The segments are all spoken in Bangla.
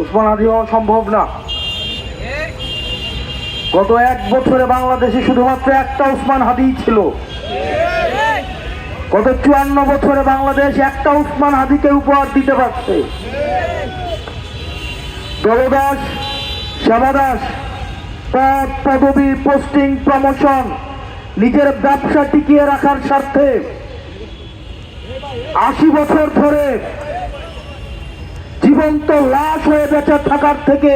উসমান হাদি হওয়া সম্ভব না। গত 1 বছরে বাংলাদেশে শুধুমাত্র একটা উসমান হাদি ছিল। গত 54 বছরে বাংলাদেশ একটা উসমান হাদিকে উপহার দিতে পারছে। দলদাস, সেবাদাস, পদ পদবি, পোস্টিং, প্রমোশন, নিজের ব্যবসা টিকিয়ে রাখার স্বার্থে 80 বছর ধরে জীবন্ত লাশ হয়ে বেঁচে থাকার থেকে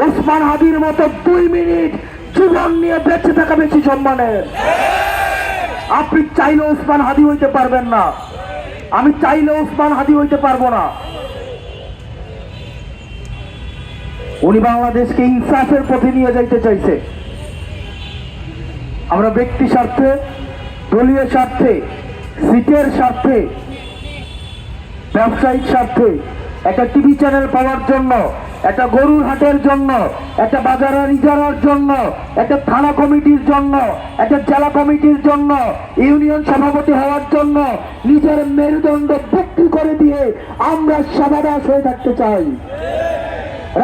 উসমান হাদির মতো 2 মিনিট জীবন নিয়ে বেঁচে থাকা বেশি সম্মানের। আপনি চাইলে উসমান হাদি হইতে পারবেন না, আমি চাইলে উসমান হাদি হইতে পারবো না। উনি বাংলাদেশকে ইনসাফের পথে নিয়ে যাইতে চাইছে। আমরা ব্যক্তি স্বার্থে, দলীয় স্বার্থে, সিটের স্বার্থে, ব্যবসায়িক স্বার্থে, একটা টিভি চ্যানেল পাওয়ার জন্য, একটা গরুর হাটের জন্য, একটা বাজারের ইজারার জন্য, একটা থানা কমিটির জন্য, একটা জেলা কমিটির জন্য, ইউনিয়ন সভাপতি হওয়ার জন্য নিজের মেরুদণ্ড বিক্রি করে দিয়ে আমরা সমাদাস হয়ে থাকতে চাই।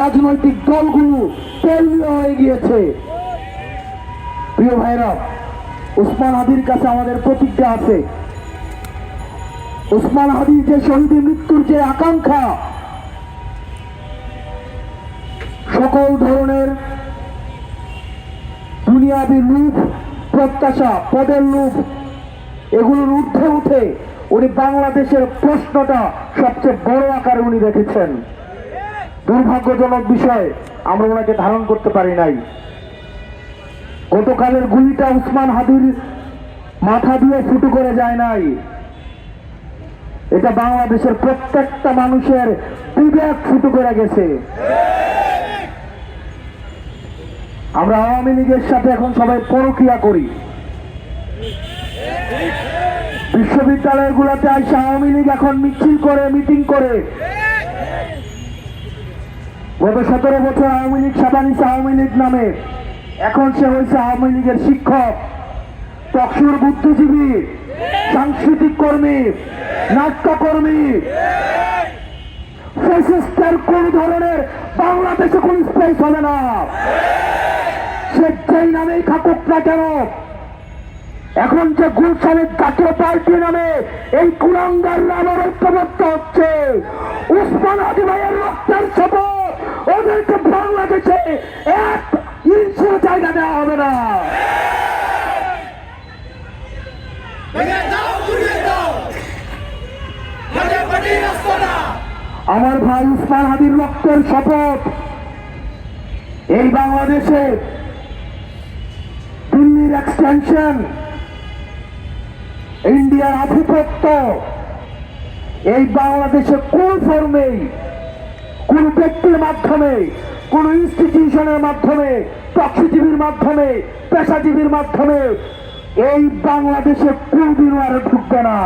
রাজনৈতিক দলগুলো তেলীয় হয়ে গিয়েছে। প্রিয় ভাইরা, উসমান হাদির কাছে আমাদের প্রতিজ্ঞা আছে। উসমান হাদির যে শহীদের মৃত্যুর যে আকাঙ্ক্ষা, সকল ধরনের দুনিয়াবী লোভ, প্রত্যাশা, পদের লোভ, এগুলোর ঊর্ধ্বে উঠে উনি বাংলাদেশের প্রশ্নটা সবচেয়ে বড় আকারে উনি রেখেছেন। দুর্ভাগ্যজনক বিষয়, আমরা ওনাকে ধারণ করতে পারি নাই। গতকালের গুলিটা উসমান হাদির মাথা দিয়ে ফুটো করে যায় নাই, এটা বাংলাদেশের প্রত্যেকটা মানুষের বিবেক ফুটো করে গেছে। আমরা আওয়ামী লীগের সাথে এখন সবাই পরকিয়া করি। বিশ্ববিদ্যালয়গুলোতে আইসা আওয়ামী লীগ এখন মিছিল করে, মিটিং করে। গত 17 বছর আওয়ামী লীগ সেবা নিছে আওয়ামী লীগ নামে, এখন সে হয়েছে আওয়ামী লীগের শিক্ষক, টকশুর বুদ্ধিজীবী, সাংস্কৃতিক কর্মী, নাট্যকর্মী। ফ্যাসিস্টের কোন ধরনের বাংলাদেশে কোন স্পেস হবে না, সে যেই নামেই থাকুক না কেন। এখন যে গুলশানের জাতীয় পার্টি নামে এই কুলাঙ্গাররা আবার ঐক্যবদ্ধ হচ্ছে, উসমান হাদি ভাইয়ের রক্তের শপথ, ওদেরকে বাংলাদেশে 1 ইঞ্চিও জায়গা দেওয়া হবে না। আমার ভাই উসমান হাদির রক্তের শপথ, এই বাংলাদেশে দিল্লির এক্সটেনশন, ইন্ডিয়ার আধিপত্য এই বাংলাদেশে কোন ফর্মেই, কোন ব্যক্তির মাধ্যমে, কোন ইনস্টিটিউশনের মাধ্যমে, টকশিজীবীর মাধ্যমে, পেশাজীবীর মাধ্যমে এই বাংলাদেশে কোনদিনও আর ঢুকবে না।